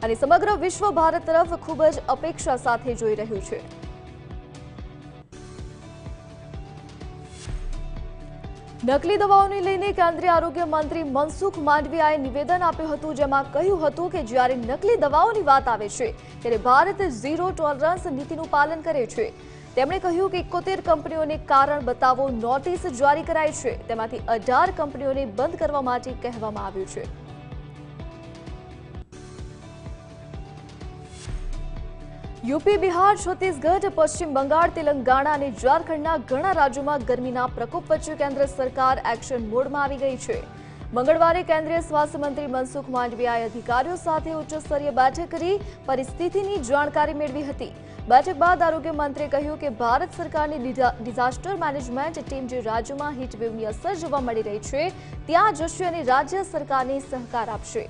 અને સમગ્ર વિશ્વ ભારત તરફ ખૂબ જ અપેક્ષા સાથે જોઈ રહ્યું છે। નકલી દવાઓને લઈને કેન્દ્રીય આરોગ્ય મંત્રી મનસુખ માંડવિયાએ નિવેદન આપ્યું હતું, જેમાં કહ્યું હતું કે જ્યારે નકલી દવાઓની વાત આવે છે ત્યારે ભારત ઝીરો ટોલરન્સ નીતિનું પાલન કરે છે। તેમણે કહ્યું કે 71 કંપનીઓને કારણ બતાવો નોટિસ જારી કરાઈ છે, તેમાંથી 18 કંપનીઓને બંધ કરવા માટે કહેવામાં આવ્યું છે। यूपी, बिहार, छत्तीसगढ़, पश्चिम बंगाल, तेलंगाणा और झारखंडના ઘણા રાજ્યોમાં ગરમીના પ્રકોપ વચ્ચે કેન્દ્ર સરકાર એક્શન મોડમાં આવી ગઈ છે। મંગળવારે કેન્દ્રીય સ્વાસ્થ્ય મંત્રી મનસુખ માંડવિયાએ અધિકારીઓ સાથે ઉચ્ચ સ્તરીય બેઠક કરી પરિસ્થિતિની જાણકારી મેળવી હતી। બેઠક બાદ આરોગ્ય મંત્રીએ કહ્યું કે ભારત સરકારની ડિઝાસ્ટર મેનેજમેન્ટ ટીમ જે રાજ્યોમાં હીટવેવની અસર જોવા મળી રહી છે ત્યાં જશે અને રાજ્ય સરકારને સહકાર આપશે।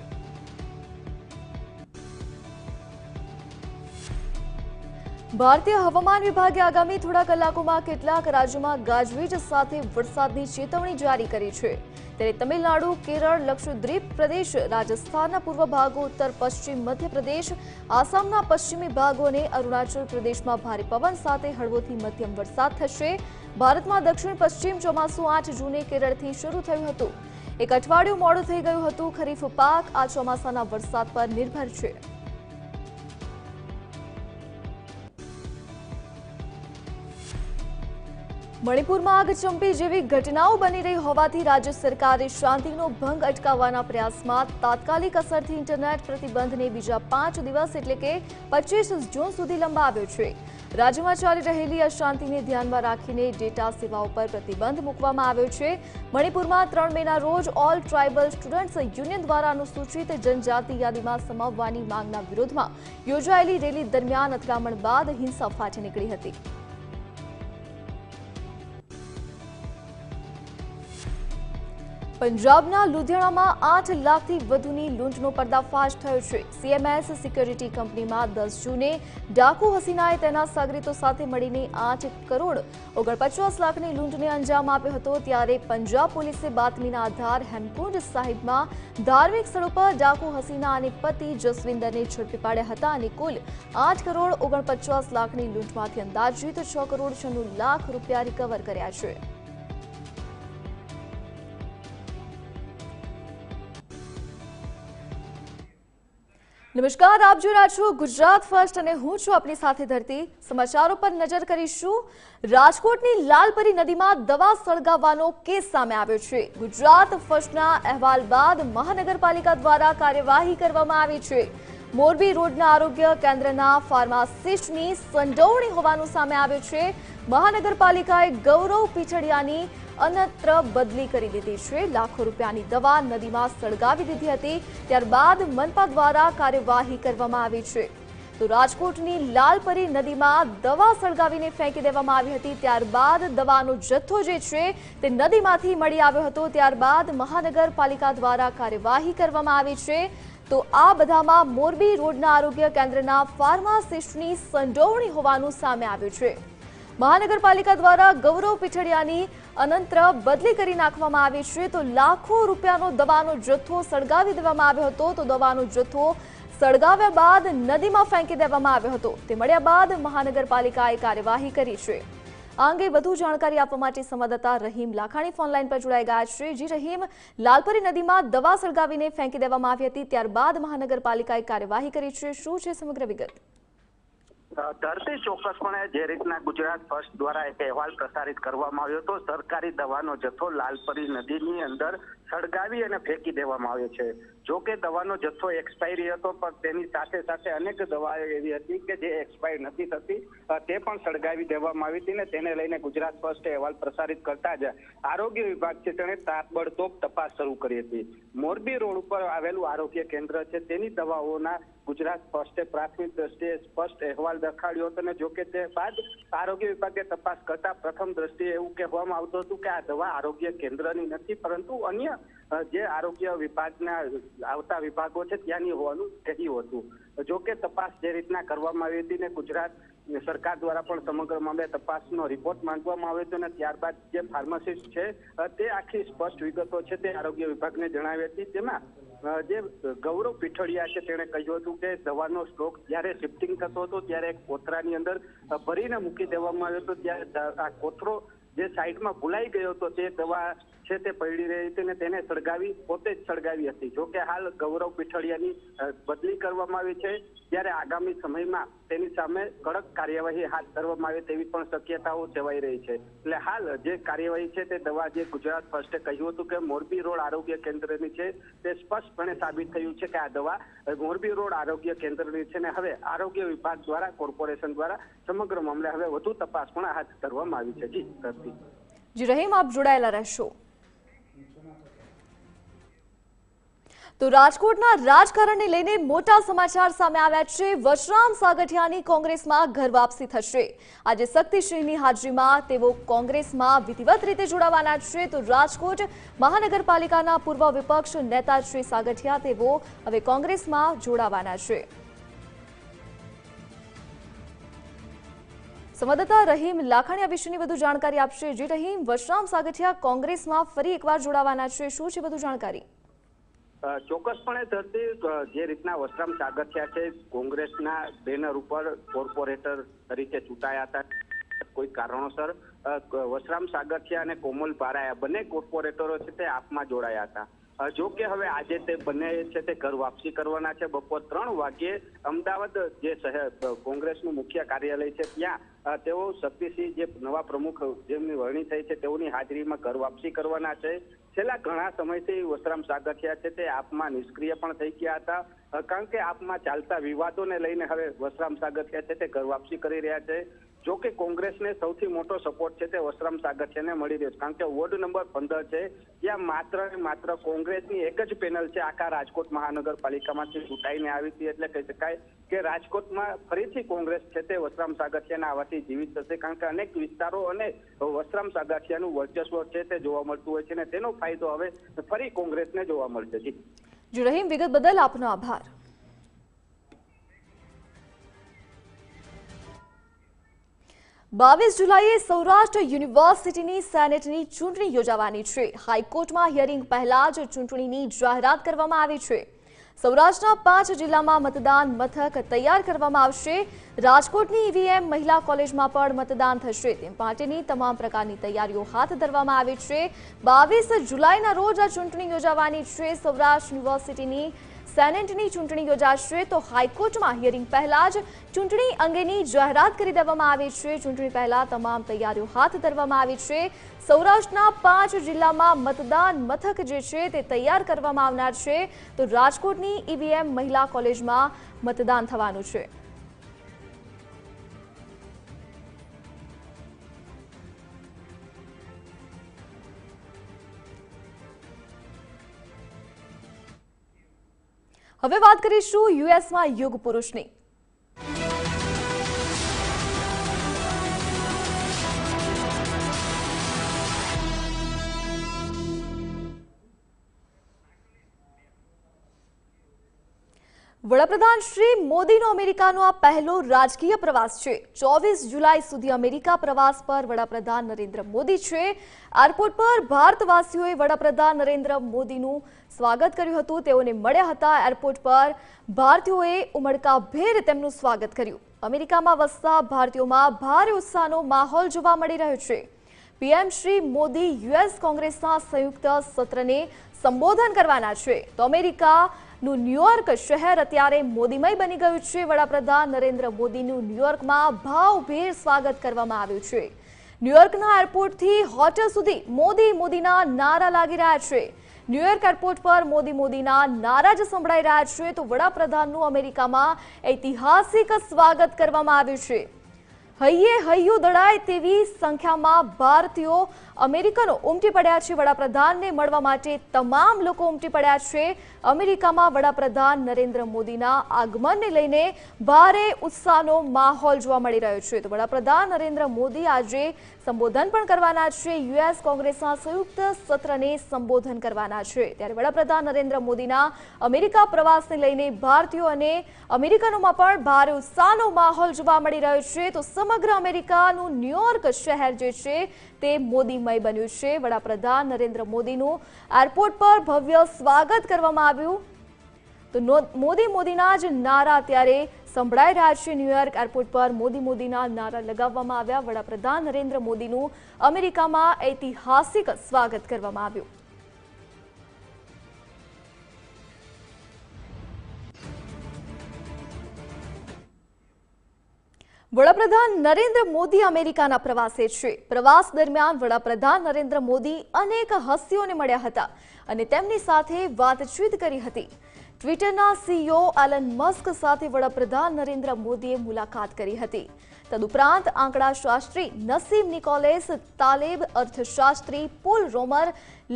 ભારતીય હવામાન વિભાગે આગામી થોડા કલાકોમાં કેટલાક રાજ્યોમાં ગાજવીજ સાથે વરસાદની ચેતવણી જારી કરી છે। ત્યારે તમિલનાડુ, કેરળ, લક્ષદ્વીપ પ્રદેશ, રાજસ્થાનના પૂર્વ ભાગો, ઉત્તર પશ્ચિમ મધ્યપ્રદેશ, આસામના પશ્ચિમી ભાગો અને અરુણાચલ પ્રદેશમાં ભારે પવન સાથે હળવોથી મધ્યમ વરસાદ થશે। ભારતમાં દક્ષિણ પશ્ચિમ ચોમાસું 8 જૂને કેરળથી શરૂ થયું હતું। એક અઠવાડિયું મોડું થઈ ગયું હતું। ખરીફ પાક આ ચોમાસાના વરસાદ પર નિર્ભર છે। મણિપુરમાં આગચંપી જેવી ઘટનાઓ બની રહી હોવાથી રાજ્ય સરકારે શાંતિનો ભંગ અટકાવવાના પ્રયાસમાં તાત્કાલિક અસરથી ઇન્ટરનેટ પ્રતિબંધને બીજા 5 દિવસ એટલે કે 25 જૂન સુધી લંબાવ્યો છે। રાજ્યમાં ચાલી રહેલી અશાંતિને ધ્યાનમાં રાખીને ડેટા સેવાઓ પર પ્રતિબંધ મૂકવામાં આવ્યો છે। મણિપુરમાં 3 મેના રોજ ઓલ ટ્રાઇબલ સ્ટુડન્ટ્સ યુનિયન દ્વારા અનુસૂચિત જનજાતિ યાદીમાં સમાવવાની માંગના વિરોધમાં યોજાયેલી રેલી દરમિયાન અથડામણ બાદ હિંસા ફાટી નીકળી હતી। પંજાબના લુધિયાણામાં 8 લાખથી વધુની લૂંટનો પર્દાફાશ થયો છે। સીએમએસ સિક્યોરિટી કંપનીમાં 10 જૂને ડાકુ હસીનાએ તેના સાગરીતો સાથે મળીને 8 કરોડ 49 લાખની લૂંટને અંજામ આપ્યો હતો। ત્યારે પંજાબ પોલીસે બાતમીના આધાર હેમકુંડ સાહિબમાં ધાર્મિક સ્થળો પર ડાકુ હસીના અને પતિ જસવિંદરને ઝડપી પાડ્યા હતા અને કુલ 8 કરોડ 49 લાખની લૂંટમાંથી અંદાજિત 6 કરોડ 96 લાખ રૂપિયા રિકવર કર્યા છે। નમસ્કાર, આપ જોઈ રહ્યા છો ગુજરાત ફર્સ્ટ અને હું છું આપની સાથે ધરતી। સમાચારો પર નજર કરીશું। રાજકોટની લાલપરી નદીમાં દવા સળગાવવાનો કેસ સામે આવ્યો છે। ગુજરાત ફર્સ્ટના અહેવાલ બાદ મહાનગરપાલિકા દ્વારા કાર્યવાહી કરવામાં આવી છે। મોરબી રોડના આરોગ્ય કેન્દ્રના ફાર્માસિસ્ટની સંડોવણી હોવાનું સામે આવ્યું છે। મહાનગરપાલિકાએ ગૌરવ પીછડિયાની અન્યત્ર બદલી કરી દીધી છે। લાખો રૂપિયાની દવા નદીમાં સળગાવી દીધી હતી। ત્યારબાદ મનપા દ્વારા કાર્યવાહી કરવામાં આવી છે। તો રાજકોટની લાલપરી નદીમાં દવા સળગાવીને ફેંકી દેવામાં આવી હતી। ત્યારબાદ દવાનો જથ્થો જે છે તે નદીમાંથી મળી આવ્યો હતો। ત્યારબાદ મહાનગરપાલિકા દ્વારા કાર્યવાહી કરવામાં આવી છે। તો આ બધામાં મોરબી રોડના આરોગ્ય કેન્દ્રના ફાર્માસિસ્ટની સંડોવણી હોવાનું સામે આવ્યું છે। મહાનગરપાલિકા દ્વારા ગૌરવ પીઠડિયાની અનંત્ર બદલી કરી નાખવામાં આવી છે। તો લાખો રૂપિયાનો દવાનો જથ્થો સળગાવી દેવામાં આવ્યો હતો। તો દવાનો જથ્થો સળગાવ્યા બાદ નદીમાં ફેંકી દેવામાં આવ્યો હતો। તે મળ્યા બાદ મહાનગરપાલિકાએ કાર્યવાહી કરી છે। આ અંગે વધુ જાણકારી આપવા માટે સંવાદદાતા રહીમ લાખાણી ફોનલાઈન પર જોડાઈ ગયા છે। જી રહીમ, લાલપરી નદીમાં દવા સળગાવીને ફેંકી દેવામાં આવી હતી, ત્યારબાદ મહાનગરપાલિકાએ કાર્યવાહી કરી છે। શું છે સમગ્ર વિગત? ધરતી ચોક્કસપણે જે રીતના ગુજરાત ફર્સ્ટ દ્વારા એક અહેવાલ પ્રસારિત કરવામાં આવ્યો હતો, સરકારી દવાનો જથ્થો લાલપરી નદીની અંદર સળગાવી અને ફેંકી દેવામાં આવ્યો છે। જો કે દવાનો જથ્થો એક્સપાયરી હતો, પણ તેની સાથે સાથે અનેક દવાઓ એવી હતી કે જે એક્સપાયર નથી થતી, તે પણ સળગાવી દેવામાં આવી હતી ને તેને લઈને ગુજરાત ફર્સ્ટે અહેવાલ પ્રસારિત કરતા જ આરોગ્ય વિભાગ છે તેણે તાબડતોબ તપાસ શરૂ કરી હતી। મોરબી રોડ ઉપર આવેલું આરોગ્ય કેન્દ્ર છે તેની દવાઓના ગુજરાત ફર્સ્ટે પ્રાથમિક દ્રષ્ટિએ સ્પષ્ટ અહેવાલ દખાડ્યો હતો, અને જોકે તે બાદ આરોગ્ય વિભાગે તપાસ કરતા પ્રથમ દ્રષ્ટિએ એવું કહેવામાં આવતું હતું કે આ દવા આરોગ્ય કેન્દ્રની નથી, પરંતુ અન્ય જે આરોગ્ય વિભાગના આવતા વિભાગો છે ત્યાંની હોવાનું કહ્યું હતું। જોકે તપાસ જે રીતના કરવામાં આવી હતી ને ગુજરાત સરકાર દ્વારા પણ સમગ્ર મામલે તપાસનો રિપોર્ટ માંગવામાં આવ્યો હતો, અને ત્યારબાદ જે ફાર્માસિસ્ટ છે તે આખી સ્પષ્ટ વિગતો છે તે આરોગ્ય વિભાગને જણાવી હતી। તેમાં જે ગૌરવ પીઠડિયા છે તેણે કહ્યું હતું કે દવાનો સ્ટોક જ્યારે શિફ્ટિંગ થતો હતો ત્યારે એક કોથરાની અંદર ભરીને મૂકી દેવામાં આવ્યો હતો, ત્યારે આ કોથરો જે સાઈડમાં ભૂલાઈ ગયો હતો તે દવા છે તે પડી રહી હતી અને તેને સળગાવી પોતે જ સળગાવી હતી। જો કે હાલ ગૌરવ પીઠડિયાની બદલી કરવામાં આવી છે, ત્યારે આગામી સમયમાં તેની સામે કડક કાર્યવાહી હાથ ધરવામાં આવે તેવી પણ શક્યતાઓ સેવાઈ રહી છે। એટલે હાલ જે કાર્યવાહી છે તે દવા જે ગુજરાત ફર્સ્ટે કહ્યું હતું કે મોરબી રોડ આરોગ્ય કેન્દ્રની છે તે સ્પષ્ટપણે સાબિત થયું છે કે આ દવા મોરબી રોડ આરોગ્ય કેન્દ્રની છે ને હવે આરોગ્ય વિભાગ દ્વારા કોર્પોરેશન દ્વારા સમગ્ર મામલે હવે વધુ તપાસ પણ હાથ ધરવામાં આવી છે। જી ધરતી। જી રહીમ, આપ જોડાયેલા રહેશો। તો રાજકોટના રાજકારણને લઈને મોટા સમાચાર સામે આવ્યા છે। વશરામ સાગઠિયાની કોંગ્રેસમાં ઘર વાપસી થશે। આજે શક્તિસિંહની હાજરીમાં તેઓ કોંગ્રેસમાં વિધિવત રીતે જોડાવાના છે। તો રાજકોટ મહાનગરપાલિકાના પૂર્વ વિપક્ષ નેતા શ્રી સાગઠિયા તેઓ હવે કોંગ્રેસમાં જોડાવાના છે। સંવાદદાતા રહીમ લાખાણી આ વિશેની વધુ જાણકારી આપશે। જી રહીમ, વશરામ સાગઠિયા કોંગ્રેસમાં ફરી એકવાર જોડાવાના છે, શું છે વધુ જાણકારી? ચોક્કસપણે ધરતી, જે રીતના વશરામ સાગઠિયા છે કોંગ્રેસના બેનર ઉપર કોર્પોરેટર તરીકે ચૂંટાયા હતા, કોઈ કારણોસર વશરામ સાગઠિયા અને કોમલ બારાયા બંને કોર્પોરેટરો છે તે આપમાં જોડાયા હતા। જો કે હવે આજે તે બંને છે તે ઘર વાપસી કરવાના છે। બપોર 3 વાગ્યે અમદાવાદ જે શહેર કોંગ્રેસનું મુખ્ય કાર્યાલય છે ત્યાં તેઓ શક્તિસિંહ જે નવા પ્રમુખ જેમની વરણી થઈ છે તેઓની હાજરીમાં ઘર વાપસી કરવાના છે। છેલ્લા ઘણા સમયથી વશરામ સાગઠિયા છે તે આપમાં નિષ્ક્રિય પણ થઈ ગયા હતા, કારણ કે આપમાં ચાલતા વિવાદોને લઈને હવે વશરામ સાગઠિયા છે તે ઘર વાપસી કરી રહ્યા છે। જો કે કોંગ્રેસને સૌથી મોટો સપોર્ટ છે તે વશરામ સાગઠિયાને મળી રહ્યો છે, કારણ કે વોર્ડ નંબર 15 છે ત્યાં માત્ર ને માત્ર કોંગ્રેસની એક જ પેનલ છે આખા રાજકોટ મહાનગરપાલિકામાંથી ચૂંટાઈને આવી હતી। એટલે કહી શકાય કે રાજકોટમાં ફરીથી કોંગ્રેસ છે તે વશરામ સાગઠિયાના આવવાથી જીવિત થશે, કારણ કે અનેક વિસ્તારો અને વશરામ સાગઠિયાનું વર્ચસ્વ છે તે જોવા મળતું હોય છે અને તેનો ફાયદો હવે ફરી કોંગ્રેસને જોવા મળશે। જી રહીમ, વિગત બદલ આપનો આભાર। 22 જુલાઈએ સૌરાષ્ટ્ર યુનિવર્સિટીની સેનેટની ચૂંટણી યોજાવાની છે। હાઈકોર્ટમાં હિયરિંગ પહેલા જ ચૂંટણીની જાહેરાત કરવામાં આવી છે। સૌરાષ્ટ્રના 5 જિલ્લામાં મતદાન મથક તૈયાર કરવામાં આવશે। રાજકોટની ઈવીએમ મહિલા કોલેજમાં પણ મતદાન થશે, તેમ પાર્ટીની તમામ પ્રકારની તૈયારીઓ હાથ ધરવામાં આવી છે। 22 જુલાઈના રોજ આ ચૂંટણી યોજાવાની છે। સૌરાષ્ટ્ર યુનિવર્સિટીની સેનેટની ચૂંટણી યોજાશે, તો હાઈકોર્ટમાં હિયરિંગ પહેલા જ ચૂંટણી અંગેની જાહેરાત કરી દેવામાં આવી છે। ચૂંટણી પહેલા તમામ તૈયારીઓ હાથ ધરવામાં આવી છે। સૌરાષ્ટ્રના 5 જિલ્લામાં મતદાન મથક જે છે તે તૈયાર કરવામાં આવનાર છે, તો રાજકોટની ઈવીએમ મહિલા કોલેજમાં મતદાન થવાનું છે। હવે વાત કરીશું યુએસમાં યુગ પુરુષની। વડાપ્રધાન શ્રી મોદીનો અમેરિકાનો આ પહેલો રાજકીય પ્રવાસ છે। 24 જુલાઈ સુધી અમેરિકા પ્રવાસ પર વડાપ્રધાન નરેન્દ્ર મોદી છે। એરપોર્ટ પર ભારતવાસીઓએ વડાપ્રધાન નરેન્દ્ર મોદીનું સ્વાગત કર્યું હતું, તેઓને મળ્યા હતા। એરપોર્ટ પર ભારતીયોએ ઉમળકાભેર તેમનું સ્વાગત કર્યું। અમેરિકામાં વસતા ભારતીયોમાં ભારે ઉત્સાહનો માહોલ જોવા મળી રહ્યો છે। પીએમ શ્રી મોદી યુએસ કોંગ્રેસના સંયુક્ત સત્રને સંબોધન કરવાના છે, તો અમેરિકાનું ન્યુયોર્ક શહેર અત્યારે મોદીમય બની ગયું છે। વડાપ્રધાન નરેન્દ્ર મોદીનું ન્યુયોર્કમાં ભાવભેર સ્વાગત કરવામાં આવ્યું છે। ન્યુયોર્કના એરપોર્ટથી હોટેલ સુધી મોદી મોદીના નારા લાગી રહ્યા છે। ન્યુયોર્ક એરપોર્ટ પર મોદી મોદીના નારા જ સંભળાઈ રહ્યા છે, તો વડાપ્રધાનનું અમેરિકામાં ઐતિહાસિક સ્વાગત કરવામાં આવ્યું છે। હૈયે હૈયું દળાય તેવી સંખ્યામાં ભારતીયો અમેરિકનો ઉમટી પડ્યા છે। વડાપ્રધાનને મળવા માટે તમામ લોકો ઉમટી પડ્યા છે। અમેરિકામાં વડાપ્રધાન નરેન્દ્ર મોદીના આગમનને લઈને ભારે ઉત્સાહનો માહોલ જોવા મળી રહ્યો છે, તો વડાપ્રધાન નરેન્દ્ર મોદી આજે સંબોધન પણ કરવાના છે। યુએસ કોંગ્રેસના સંયુક્ત સત્રને સંબોધન કરવાના છે, ત્યારે વડાપ્રધાન નરેન્દ્ર મોદીના અમેરિકા પ્રવાસને લઈને ભારતીયો અને અમેરિકનોમાં પણ ભારે ઉત્સાહનો માહોલ જોવા મળી રહ્યો છે, તો સમગ્ર અમેરિકાનું ન્યુયોર્ક શહેર જે છે તે મોદીમય બન્યું છે। વડાપ્રધાન નરેન્દ્ર મોદીનું એરપોર્ટ પર ભવ્ય સ્વાગત કરવામાં આવ્યું। તો મોદીના જ નારા અત્યારે સંભળાઈ રહ્યા છે. ન્યુયોર્ક એરપોર્ટ પર મોદીના નારા લગાવવામાં આવ્યા. વડાપ્રધાન નરેન્દ્ર મોદીનું અમેરિકામાં ઐતિહાસિક સ્વાગત કરવામાં આવ્યું. વડાપ્રધાન નરેન્દ્ર મોદી અમેરિકાના પ્રવાસે છે. પ્રવાસ દરમિયાન વડાપ્રધાન નરેન્દ્ર મોદી અનેક હસ્તીઓને મળ્યા હતા અને તેમની સાથે વાતચીત કરી હતી. ટ્વિટરના સીઈઓ એલન મસ્ક સાથે વડાપ્રધાન નરેન્દ્ર મોદીએ મુલાકાત કરી હતી. તદુપરાંત આંકડાશાસ્ત્રી નસીમ નિકોલેસ તાલેબ, અર્થશાસ્ત્રી પોલ રોમર,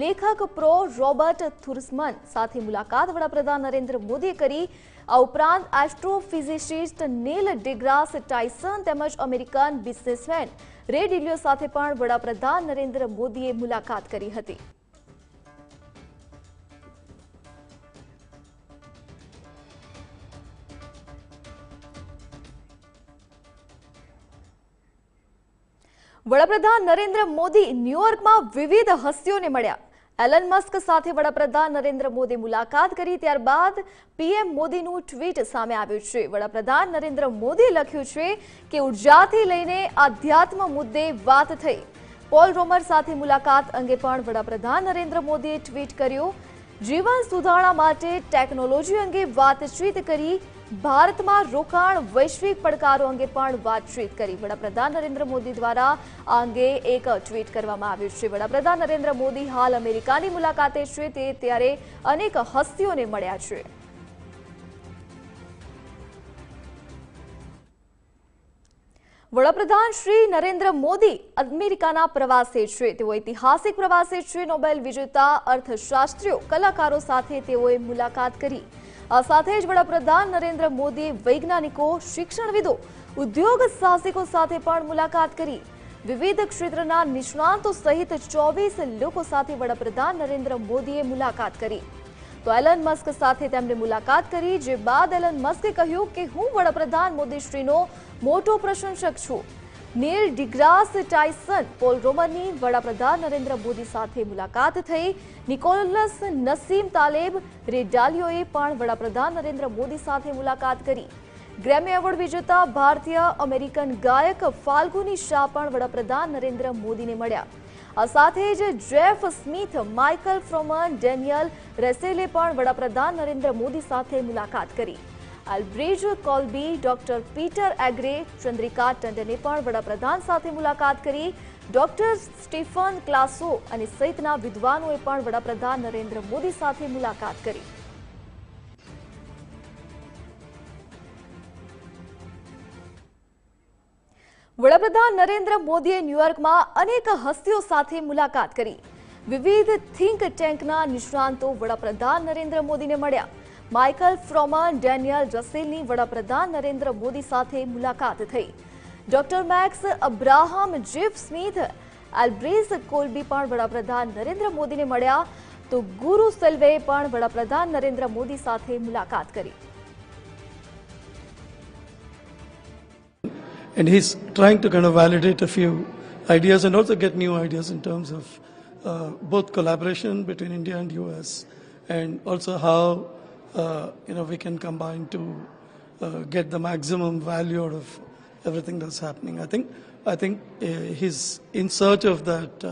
લેખક પ્રો રોબર્ટ થુર્સમન સાથે મુલાકાત વડાપ્રધાન નરેન્દ્ર મોદીએ કરી. આ ઉપરાંત એસ્ટ્રોફિઝિસિસ્ટ નીલ ડિગ્રાસ ટાઇસન તેમજ અમેરિકન બિઝનેસમેન રે ડિલિયો સાથે પણ વડાપ્રધાન નરેન્દ્ર મોદીએ મુલાકાત કરી હતી. વડાપ્રધાન નરેન્દ્ર મોદી ન્યુયોર્કમાં વિવિધ હસ્તીઓને મળ્યા. એલન મસ્ક સાથે વડાપ્રધાન નરેન્દ્ર મોદી મુલાકાત કરી. ત્યારબાદ પીએમ મોદીનું ટ્વીટ સામે આવ્યું છે. વડાપ્રધાન નરેન્દ્ર મોદીએ લખ્યું છે કે ઉર્જાથી લઈને આધ્યાત્મ મુદ્દે વાત થઈ. પોલ રોમર સાથે મુલાકાત અંગે પણ વડાપ્રધાન નરેન્દ્ર મોદીએ ટ્વીટ કર્યું. જીવન સુધારણા માટે ટેકનોલોજી અંગે વાતચીત કરી. ભારતમાં રોકાણ, વૈશ્વિક પડકારો અંગે પણ વાતચીત કરી. વડાપ્રધાન નરેન્દ્ર મોદી દ્વારા આ અંગે એક ટ્વીટ કરવામાં આવ્યું છે. વડાપ્રધાન નરેન્દ્ર મોદી હાલ અમેરિકાની મુલાકાતે છે. તે ત્યારે અનેક હસ્તીઓને મળ્યા છે. વડાપ્રધાન શ્રી નરેન્દ્ર મોદી અમેરિકાના પ્રવાસે છે. તેઓ ઐતિહાસિક પ્રવાસે છે. નોબેલ વિજેતા અર્થશાસ્ત્રીઓ, કલાકારો સાથે તેઓએ મુલાકાત કરી. આ સાથે જ વડાપ્રધાન નરેન્દ્ર મોદીએ વૈજ્ઞાનિકો, શિક્ષણવિદો, ઉદ્યોગ સાહસિકો સાથે પણ મુલાકાત કરી. વિવિધ ક્ષેત્રના નિષ્ણાતો સહિત 24 લોકો સાથે વડાપ્રધાન નરેન્દ્ર મોદીએ મુલાકાત કરી. તો એલન મસ્ક સાથે તેમણે મુલાકાત કરી. જે બાદ એલન મસ્કે કહ્યું કે હું વડાપ્રધાન મોદીશ્રીનો મોટો પ્રશંસક છું. નીલ ડિગ્રાસ ટાઇસન, પોલ રોમરની વડાપ્રધાન નરેન્દ્ર મોદી સાથે મુલાકાત થઈ. નિકોલસ, નસીમ તાલેબ, રે ડાલિયોએ પણ વડાપ્રધાન નરેન્દ્ર મોદી સાથે મુલાકાત કરી. ગ્રેમી એવોર્ડ વિજેતા ભારતીય અમેરિકન ગાયક ફાલ્ગુની શાહ પણ વડાપ્રધાન નરેન્દ્ર મોદીને મળ્યા. આ સાથે જ જેફ સ્મિથ, માઇકલ ફ્રોમન, ડેનિયલ રેસેલે પણ વડાપ્રધાન નરેન્દ્ર મોદી સાથે મુલાકાત કરી. એલ્બ્રિજ કોલ્બી, ડોક્ટર પીટર એગ્રે, ચંદ્રિકા ટંડને પણ વડાપ્રધાન સાથે મુલાકાત કરી. ડોક્ટર સ્ટીફન ક્લાસો અને સહિતના વિદ્વાનોએ પણ વડાપ્રધાન નરેન્દ્ર મોદી સાથે મુલાકાત કરી. વડાપ્રધાન નરેન્દ્ર મોદીએ ન્યુયોર્કમાં અનેક હસ્તીઓ સાથે મુલાકાત કરી. વિવિધ થિંક ટેન્કના નિષ્ણાંતો વડાપ્રધાન નરેન્દ્ર મોદીને મળ્યા. માઇકલ ફ્રોમન, ડેનિયલ રસેલની વડાપ્રધાન નરેન્દ્ર મોદી સાથે મુલાકાત થઈ. Doctor Max Abraham, Jeff Smith, Elbridge Colby પણ વડાપ્રધાન નરેન્દ્ર મોદીને મળ્યા. તો ગુરુ સેલ્વેએ પણ વડાપ્રધાન નરેન્દ્ર મોદી સાથે મુલાકાત કરી. And he's trying to kind of validate a few ideas and also get new ideas in terms of both collaboration between India and US and also how we can combine to get the maximum value out of everything that's happening. I think he's in search of that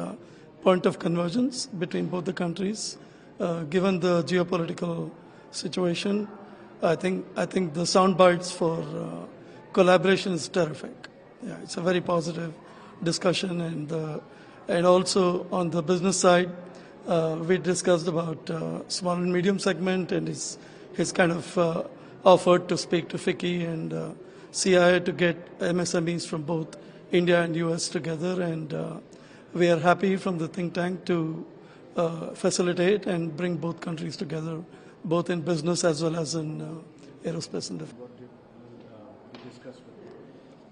point of convergence between both the countries. Given the geopolitical situation, I think the sound bites for collaboration is terrific. Yeah, it's a very positive discussion, and also on the business side, we discussed about small and medium segment, and his kind of offered to speak to FICCI and CIA to get MSMEs from both India and US together, and we are happy from the think tank to facilitate and bring both countries together, both in business as well as in aerospace and defense.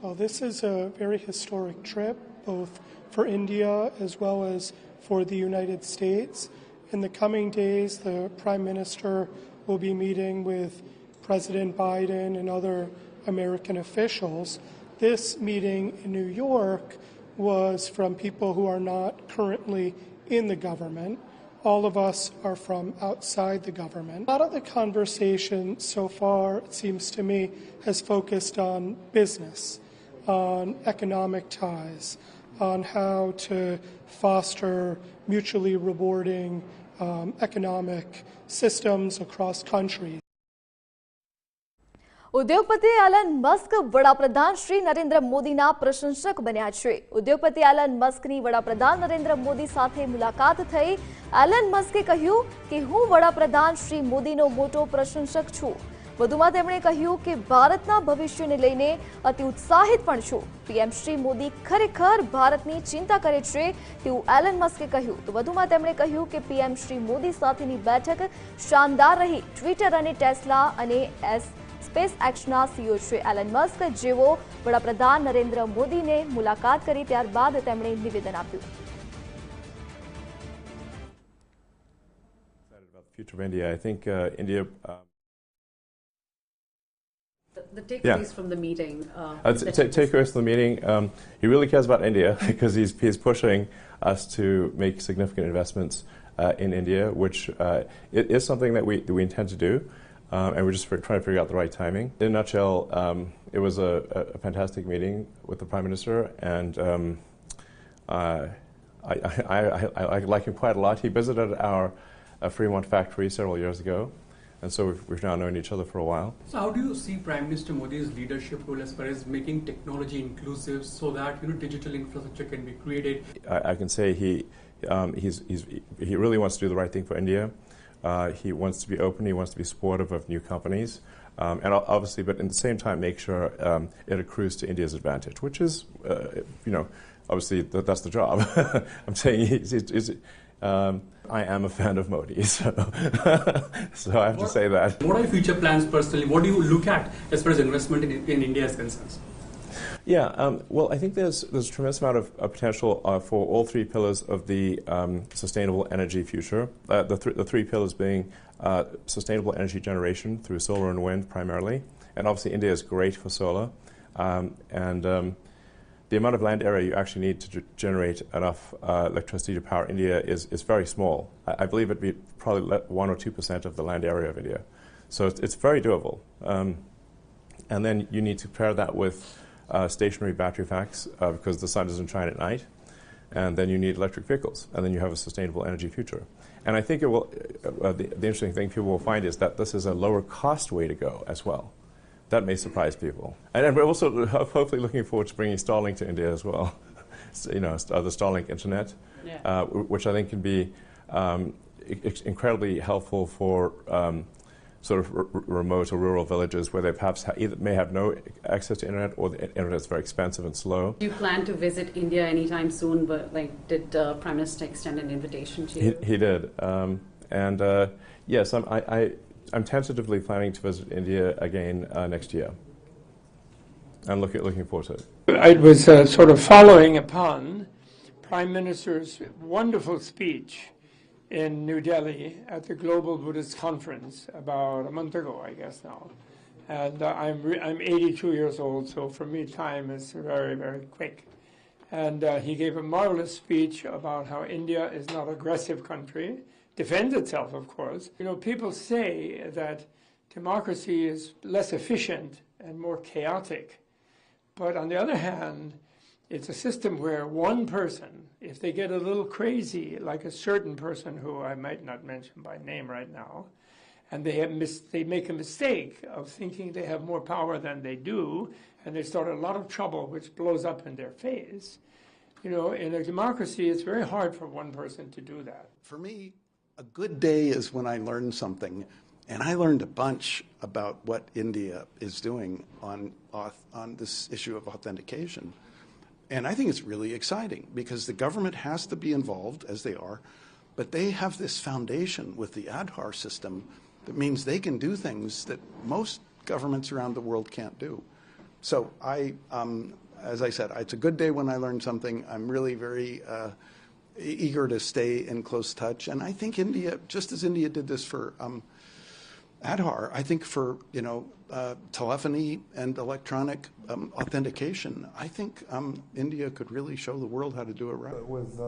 Well, this is a very historic trip, both for India as well as for the United States. In the coming days, the Prime Minister will be meeting with President Biden and other American officials. This meeting in New York was from people who are not currently in the government. all of us are from outside the government. A lot of the conversation so far, it seems to me, has focused on business, on economic ties, on how to foster mutually rewarding economic systems across countries. ઉદ્યોગપતિ Allan Musk વડાપ્રધાન શ્રી નરેન્દ્ર મોદીના પ્રશંસક બન્યા છે. ઉદ્યોગપતિ Allan મસ્કની વડાપ્રધાન નરેન્દ્ર મોદી સાથે મુલાકાત થઈ. એલન મસ્કે કહ્યું કે હું વડાપ્રધાન શ્રી મોદીનો મોટો પ્રશંસક છું. વધુમાં તેમણે કહ્યું કે ભારતના ભવિષ્યને લઈને અતિ ઉત્સાહિત પણ છું. પીએમ શ્રી મોદી ખરેખર ભારતની ચિંતા કરે છે તેવું એલન મસ્કે કહ્યું. તો વધુમાં તેમણે કહ્યું કે પીએમ શ્રી મોદી સાથેની બેઠક શાનદાર રહી. ટ્વિટર અને ટેસ્લા અને સ્પેસ એક્સના સીઈઓ છે એલન મસ્ક, જેઓ વડાપ્રધાન નરેન્દ્ર મોદીને મુલાકાત કરી ત્યારબાદ તેમણે નિવેદન આપ્યું. Future of India. I think India. The takeaways from the meeting. Takeaways from the meeting. He really cares about India because he's pushing us to make significant investments in India, which it is something that we intend to do. And we're just trying to figure out the right timing. In a nutshell, it was a fantastic meeting with the Prime Minister, and I like him quite a lot. He visited our Fremont factory several years ago, and so we've now known each other for a while. So how do you see Prime Minister Modi's leadership role as far as making technology inclusive so that digital infrastructure can be created? I can say he really wants to do the right thing for India. He wants to be open, he wants to be supportive of new companies, and obviously, but at the same time, make sure it accrues to India's advantage, which is, obviously, that's the job. I'm saying I am a fan of Modi, so I have to say that. What are your future plans personally? What do you look at as far as investment in India is concerned? Yeah, well, I think there's a tremendous amount of potential for all three pillars of the sustainable energy future. The three pillars being sustainable energy generation through solar and wind primarily, and obviously India is great for solar, and the amount of land area you actually need to generate enough electricity to power India is very small. I believe it'd be probably 1 or 2% of the land area of India, so it's very doable. And then you need to pair that with stationary battery packs because the sun doesn't shine at night, and then you need electric vehicles, and then you have a sustainable energy future. And I think it will. The interesting thing people will find is that this is a lower cost way to go as well. That may surprise people. And we're also hopefully looking forward to bringing Starlink to India as well. The Starlink internet, which I think can be incredibly helpful for sort of remote or rural villages where they perhaps may have no access to internet, or the internet is very expensive and slow. Do you plan to visit India anytime soon? But did Prime Minister extend an invitation to you? He did, and yes, I'm tentatively planning to visit India again next year. I'm looking forward to it. It was sort of following upon Prime Minister's wonderful speech in New Delhi at the Global Buddhist Conference about a month ago, I guess now. And I'm 82 years old, so for me time is very, very quick. And he gave a marvelous speech about how India is not an aggressive country, defends itself, of course. People say that democracy is less efficient and more chaotic. But on the other hand, it's a system where one person, if they get a little crazy, like a certain person who I might not mention by name right now, and they make a mistake of thinking they have more power than they do, and they start a lot of trouble which blows up in their face. In a democracy, it's very hard for one person to do that. For me, a good day is when I learn something, and I learned a bunch about what India is doing on this issue of authentication. And I think it's really exciting because the government has to be involved, as they are, but they have this foundation with the Aadhaar system that means they can do things that most governments around the world can't do. So as I said, it's a good day when I learn something. I'm really very eager to stay in close touch. And I think India, just as India did this for Aadhaar, I think for, telephony and electronic authentication, I think India could really show the world how to do it right. With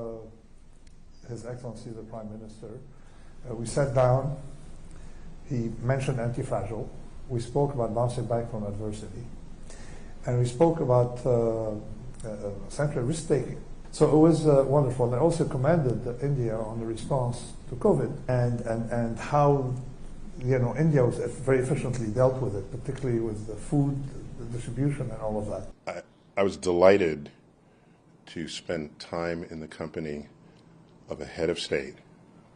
His Excellency the Prime Minister, We sat down. He mentioned anti-fragile. We spoke about bouncing back from adversity. And we spoke about essentially risk-taking. So it was wonderful. And I also commended India on the response to COVID and how India was very efficiently dealt with it, particularly with the food distribution and all of that. I was delighted to spend time in the company of a head of state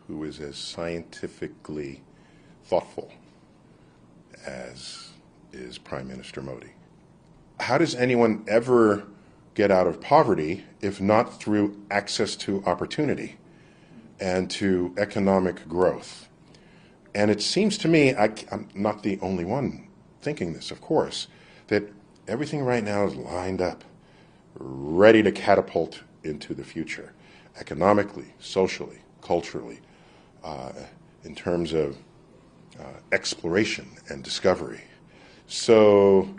who is as scientifically thoughtful as is Prime Minister Modi. How does anyone ever get out of poverty if not through access to opportunity and to economic growth? And it seems to me, I'm not the only one thinking this, of course, that everything right now is lined up, ready to catapult into the future, economically, socially, culturally, in terms of exploration and discovery. So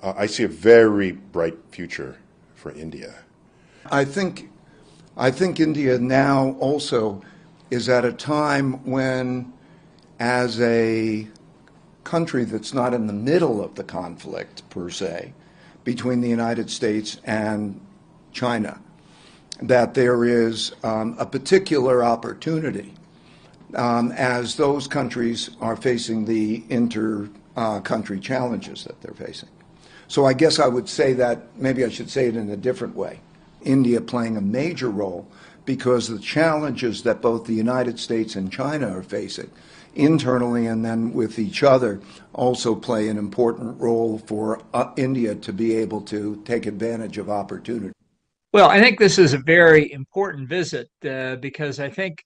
I see a very bright future for India. I think India now also is at a time when, as a country that's not in the middle of the conflict per se between the United States and China, that there is a particular opportunity as those countries are facing the inter-country challenges that they're facing. So I guess I would say that, maybe I should say it in a different way, India playing a major role because the challenges that both the United States and China are facing internally and then with each other also play an important role for India to be able to take advantage of opportunity. Well, I think this is a very important visit because I think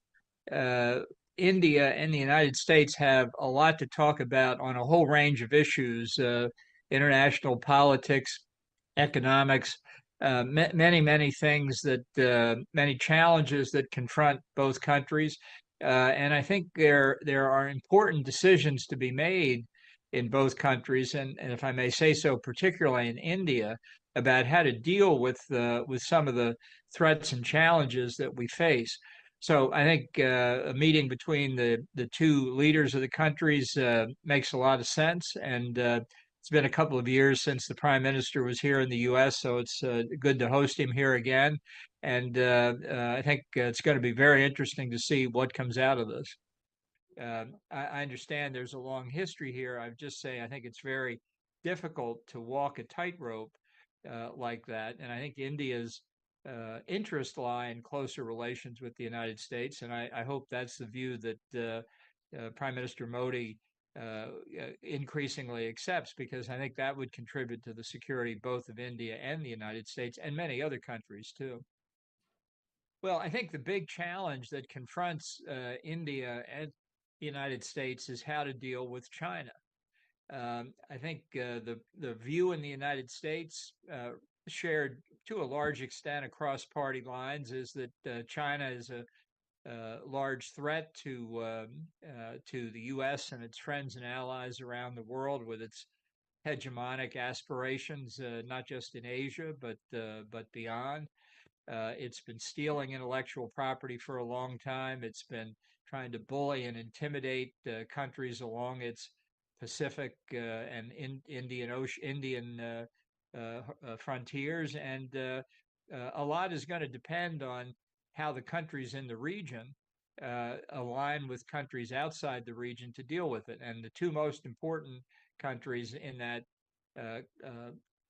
India and the United States have a lot to talk about on a whole range of issues, international politics, economics, many things that many challenges that confront both countries. And I think there are important decisions to be made in both countries, and if I may say so, particularly in India, about how to deal with some of the threats and challenges that we face. So I think a meeting between the two leaders of the countries makes a lot of sense, and it's been a couple of years since the Prime Minister was here in the U.S., so it's good to host him here again. And I think it's going to be very interesting to see what comes out of this. I understand there's a long history here. I would just say I think it's very difficult to walk a tightrope like that. And I think India's interests lie in closer relations with the United States. And I hope that's the view that Prime Minister Modi increasingly accepts, because I think that would contribute to the security both of India and the United States and many other countries too. Well, I think the big challenge that confronts India and the United States is how to deal with China. I think the view in the United States, shared to a large extent across party lines, is that China is a large threat to the U.S. and its friends and allies around the world, with its hegemonic aspirations, not just in Asia but beyond. It's been stealing intellectual property for a long time. It's been trying to bully and intimidate countries along its Pacific and Indian frontiers, and a lot is going to depend on how the countries in the region align with countries outside the region to deal with it. And the two most important countries in that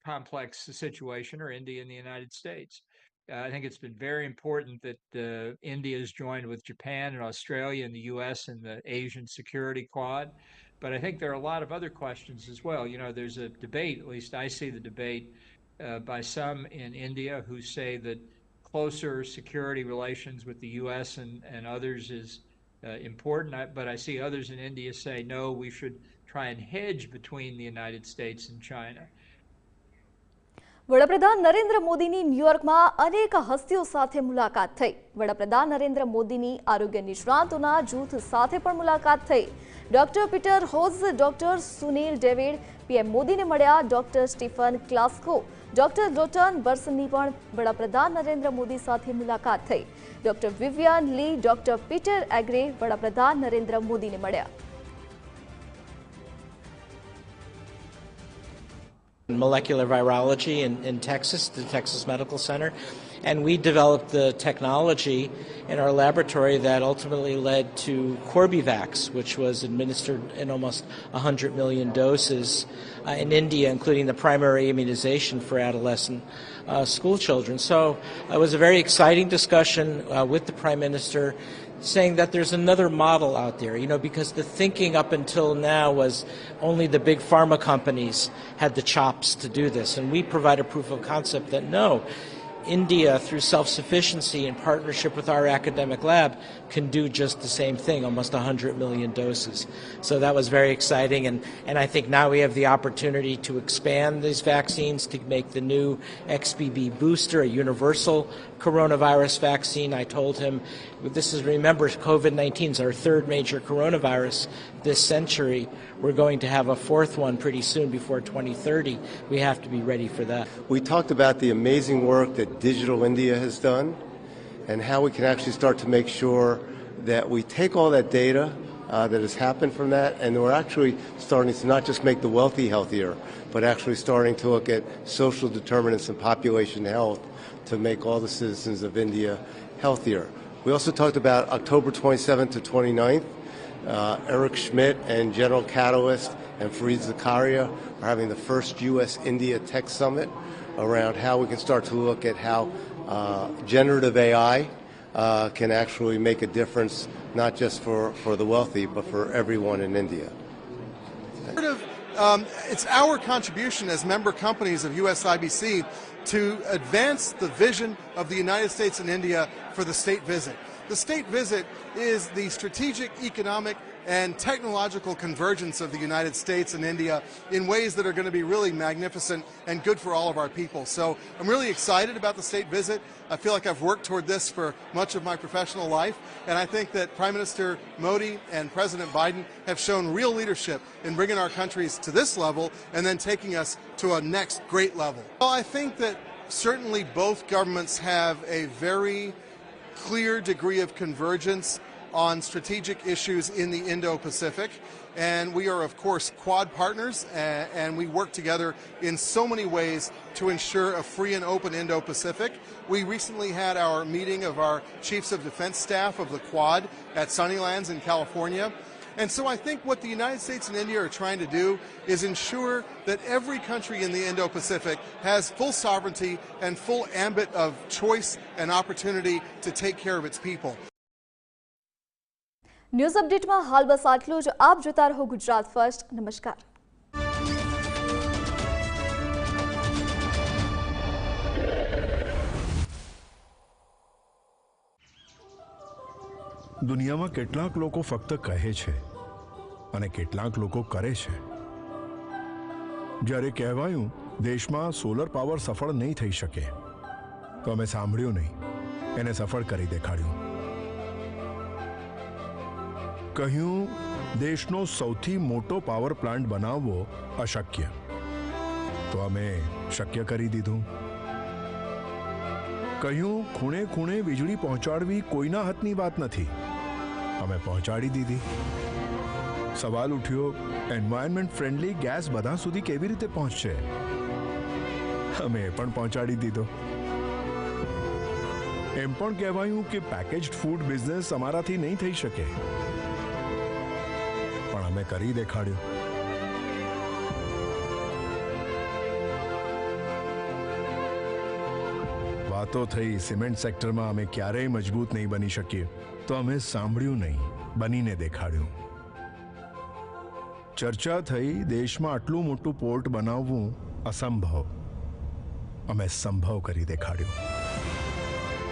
complex situation are India and the United States. I think it's been very important that India has joined with Japan and Australia and the U.S. in the Asian Security Quad. But I think there are a lot of other questions as well. You know, there's a debate, at least I see the debate, by some in India who say that closer security relations with the U.S. and others is important. But I see others in India say, no, we should try and hedge between the United States and China. વડાપ્રધાન નરેન્દ્ર મોદીની ન્યૂયોર્કમાં અનેક હસ્તીઓ સાથે મુલાકાત થઈ. વડાપ્રધાન નરેન્દ્ર મોદીની આરોગ્ય નિષ્ણાતોના જૂથ સાથે પણ મુલાકાત થઈ. Doctor Peter hose, doctor Sunil David PM મોદીને મળ્યા. ડોક્ટર સ્ટીફન ક્લાસ્કો, ડોક્ટર લોટન બર્સનની પણ વડાપ્રધાન નરેન્દ્ર મોદી સાથે મુલાકાત થઈ. ડોક્ટર વિવિયન લી, ડોક્ટર પીટર એગ્રે વડાપ્રધાન નરેન્દ્ર મોદીને મળ્યા. Molecular virology in Texas, the Texas Medical Center, and we developed the technology in our laboratory that ultimately led to Corbevax, which was administered in almost 100 million doses in India, including the primary immunization for adolescent school children. So it was a very exciting discussion with the Prime Minister, saying that there's another model out there, because the thinking up until now was only the big pharma companies had the chops to do this. And we provide a proof of concept that no, India, through self-sufficiency in partnership with our academic lab, can do just the same thing, almost 100 million doses. So that was very exciting, and I think now we have the opportunity to expand these vaccines to make the new XBB booster a universal coronavirus vaccine. I told him, remember, COVID-19 is our third major coronavirus this century. We're going to have a fourth one pretty soon before 2030. We have to be ready for that. We talked about the amazing work that Digital India has done and how we can actually start to make sure that we take all that data that has happened from that, and we're actually starting to not just make the wealthy healthier, but actually starting to look at social determinants and population health to make all the citizens of India healthier. We also talked about October 27th to 29th. Eric Schmidt and General Catalyst and Fareed Zakaria are having the first U.S.-India Tech Summit around how we can start to look at how generative AI can actually make a difference, not just for the wealthy, but for everyone in India. It's our contribution as member companies of USIBC to advance the vision of the United States and India for the state visit. The state visit is the strategic, economic, and technological convergence of the United States and India in ways that are going to be really magnificent and good for all of our people. So I'm really excited about the state visit. I feel like I've worked toward this for much of my professional life, and I think that Prime Minister Modi and President Biden have shown real leadership in bringing our countries to this level and then taking us to a next great level. Well, I think that certainly both governments have a very clear degree of convergence on strategic issues in the Indo-Pacific, and we are of course Quad partners, and we work together in so many ways to ensure a free and open Indo-Pacific. We recently had our meeting of our Chiefs of Defense Staff of the Quad at Sunnylands in California. And so I think what the United States and India are trying to do is ensure that every country in the Indo-Pacific has full sovereignty and full ambit of choice and opportunity to take care of its people. News અપડેટમાં હાલ બસ આટલું જ. આપ જોતા રહો Gujarat first. નમસ્કાર. દુનિયામાં કેટલાક લોકો ફક્ત કહે છે અને કેટલાક લોકો કરે છે. જ્યારે કહેવાયું દેશમાં સોલર પાવર સફળ નહીં થઈ શકે, તો અમે સાંભળ્યું નહીં, એને સફળ કરી દેખાડ્યું. કહ્યું દેશનો સૌથી મોટો પાવર પ્લાન્ટ બનાવવો અશક્ય, તો અમે શક્ય કરી દીધું. કહ્યું ખૂણે ખૂણે વીજળી પહોંચાડવી કોઈના હાથની વાત નથી, અમે પહોંચાડી દીધી. સવાલ ઉઠ્યો એન્વાયરમેન્ટ ફ્રેન્ડલી ગેસ બધા સુધી કેવી રીતે પહોંચશે, અમે એ પણ પહોંચાડી દીધો. એમ પણ કહેવાયું કે પેકેજ્ડ ફૂડ બિઝનેસ અમારાથી નહીં થઈ શકે, પણ અમે કરી દેખાડ્યું. વાતો થઈ સિમેન્ટ સેક્ટરમાં અમે ક્યારેય મજબૂત નહીં બની શકીએ, તો અમે સાંભળ્યું નહીં, બનીને દેખાડ્યું. ચર્ચા થઈ દેશમાં આટલું મોટું પોર્ટ બનાવવું અસંભવ, અમે સંભવ કરી દેખાડ્યું.